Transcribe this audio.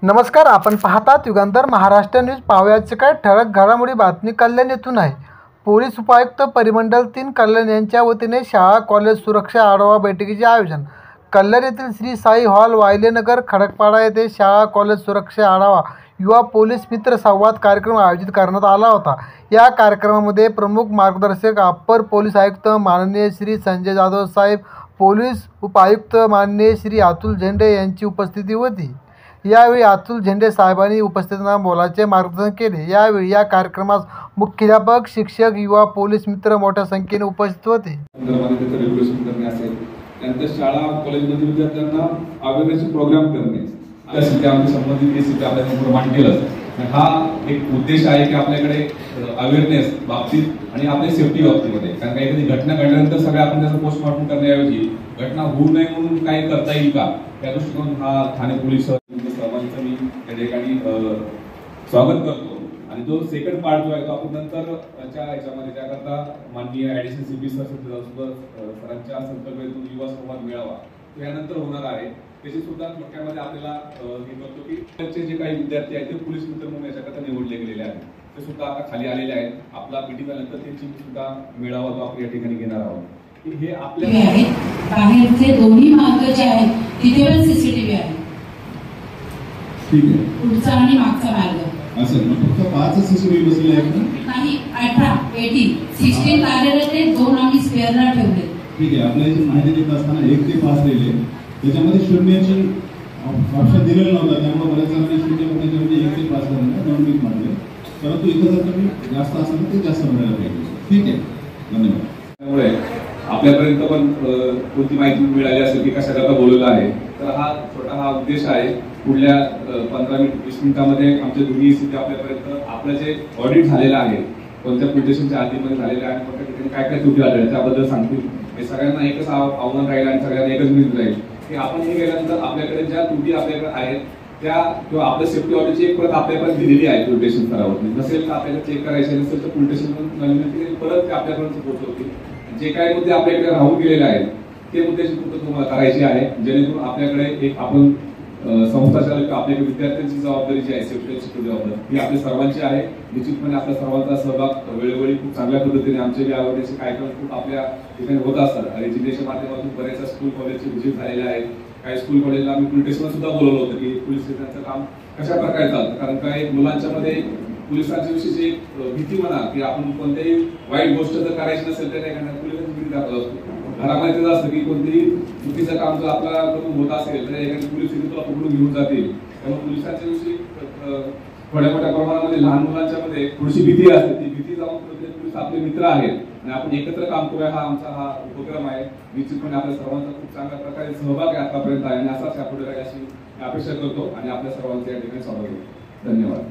नमस्कार, आपण पाहतात युगांतर महाराष्ट्र न्यूज. पाहुयाचे काय ठळक घडामोडी. बातमी कल्याण येथून आहे. पोलीस उपायुक्त परिमंडल 3 कल्याण यांच्या वतीने शाळा कॉलेज सुरक्षा आढावा बैठकीचे आयोजन. कल्याण येथील श्री साई हॉल, वायलेनगर, खडकपाडा येथे शाळा कॉलेज सुरक्षा आढावा युवा पोलीस मित्र संवाद कार्यक्रम आयोजित करण्यात आला होता. या कार्यक्रमामध्ये प्रमुख मार्गदर्शक अप्पर पोलीस आयुक्त माननीय श्री संजय जाधव साहेब, पोलीस उपायुक्त माननीय श्री अतुल झेंडे यांची उपस्थिती होती. यावेळी अतुल झेंडे साहेबांनी उपस्थितांना मोलाचे मार्गदर्शन केले. यावेळी या कार्यक्रमास मुख्याध्यापक, शिक्षक, युवा पोलीस मित्र मोठ्या संख्येने उपस्थित होते. त्यानंतर शाळा कॉलेजमधील विद्यार्थ्यांना अवेअरनेस प्रोग्राम करणे, त्यासाठी आमचे संबंधित एसीपी आपल्याला मांडलेलं. हा एक उद्देश आहे की आपल्याकडे अवेअरनेस बाबतीत आणि आपल्या सेफ्टी बाबतीमध्ये, कारण काही एखादी घटना घडल्यानंतर सगळं आपण त्याचं पोस्टमॉर्टम करण्याऐवजी घटना होऊ नये म्हणून काही करता येईल का, या दृष्टीकोन हा ठाणे पोलीस सर्वांचं मी या ठिकाणी स्वागत करतो. आणि जो सेकंड पार्ट जो आहे तो आपण नंतरच्या याच्यामध्ये त्याकरता माननीय ऍडिशनल सीपी सरांच्या संकल्पनेतून युवा संवाद मेळावा तो यानंतर होणार आहे. त्याची सुद्धा थोडक्यामध्ये आपल्याला हे करतो की त्यांचे जे काही विद्यार्थी आहेत ते पोलीस मित्र म्हणून याच्याकरता निवडले गेलेले आहेत, ते सुद्धा आता खाली आलेले आहेत. आपला मीटिंग आल्यानंतर त्यांची सुद्धा मेळावा जो आपण या ठिकाणी घेणार आहोत. हे आपल्या बाहेरचे दोन्ही मार्ग जे आहेत तिथे पण सीसीटीव्ही आहे. ठीक आहे, पुढचा आणि मागचा मार्ग असं मग फक्त 5 सीसीटीव्ही बसले आहेत ना? नाही, 18, 18, 16 कार्यरत आहेत, 2 आम्ही स्पेअरला ठेवले. ठीक आहे, आपल्या इथे माहिती देत असताना 1 ते 5 दिले, त्याच्यामध्ये शून्याची ऑप्शन दिलेलं नव्हतं, त्यामुळे बऱ्याच जणांनी शून्य त्याच्यामध्ये 1 ते 5 पर्यंत 2 वीक मारले. परंतु इथं जर तुम्ही जास्त असेल तर ते जास्त भरायला पाहिजे. ठीक आहे, धन्यवाद. त्यामुळे आपल्यापर्यंत पण कोणती माहिती मिळाली असेल की कशाकरता बोलवलं आहे, तर हा छोटा उद्देश आहे. पुढल्या 15-20 मिनिटांमध्ये आमच्या दोन्ही स्थिती आपल्यापर्यंत आपलं जे ऑडिट झालेलं आहे, कोणत्या पोलीस स्टेशनच्या आधीमध्ये झालेलं आहे आणि कोणत्या ठिकाणी काय काय त्रुटी आढळल्या त्याबद्दल सांगतील. हे सगळ्यांना एकच आव्हान राहील आणि सगळ्यांना एकच मिळून राहील की आपण हे केल्यानंतर आपल्याकडे ज्या त्रुटी आपल्याकडे आहेत त्या किंवा आपल्या सेफ्टी ऑडिटची एक परत आपल्यापर्यंत दिलेली आहे पोलीस स्टेशन स्तरावर. नसेल तर आपल्याला चेक करायचे नसेल तर पोलीस स्टेशन परत ते आपल्यापर्यंत पोहोचवतील. जे काही मुद्दे आपल्याकडे राहून गेलेले आहेत ते मुद्द्याची पूर्तता तुम्हाला करायची आहे, जेणेकरून आपल्याकडे एक आपण संस्था चालक आपल्या विद्यार्थ्यांची जबाबदारी जी आहे सेफ्टीची जबाबदारी ही आपल्या सर्वांची आहे. निश्चितपणे आपल्या सर्वांचा सहभाग वेळोवेळी खूप चांगल्या पद्धतीने आमचे आवडण्याचे कार्यक्रम खूप आपल्या ठिकाणी होत असतात. आणि जिल्ह्याच्या माध्यमातून बऱ्याचशा स्कूल कॉलेजचे व्हिजिट झालेले आहेत. काही स्कूल कॉलेजला आम्ही पोलीस स्टेशनला सुद्धा बोलवलं होतं की पोलीस स्टेशनचं काम कशा प्रकारे चालतं, कारण काही मुलांच्या मध्ये पोलिसांच्या विषयीची भीती म्हणा की आपण कोणत्याही वाईट गोष्ट जर करायची नसेल तर पोलिसांची भीती दाखवत असतो. घरामध्ये तेच असतं की कोणतेही चुकीचं काम जर आपल्याकडून होत असेल तर एखादी पोलीस तुला पकडून घेऊन जातील. त्यामुळे पोलिसांच्या विषयी थोड्या मोठ्या प्रमाणामध्ये लहान मुलांच्या मध्ये थोडीशी भीती असते. ती भीती जाऊन पोलीस आपले मित्र आहेत आणि आपण एकत्र काम करूया हा उपक्रम आहे. निश्चितपणे आपल्या सर्वांचा खूप चांगल्या प्रकारे सहभाग आहे आतापर्यंत आहे आणि असाच यापुढे राहील अशी अपेक्षा करतो आणि आपल्या सर्वांचे या ठिकाणी स्वागत करतो. धन्यवाद.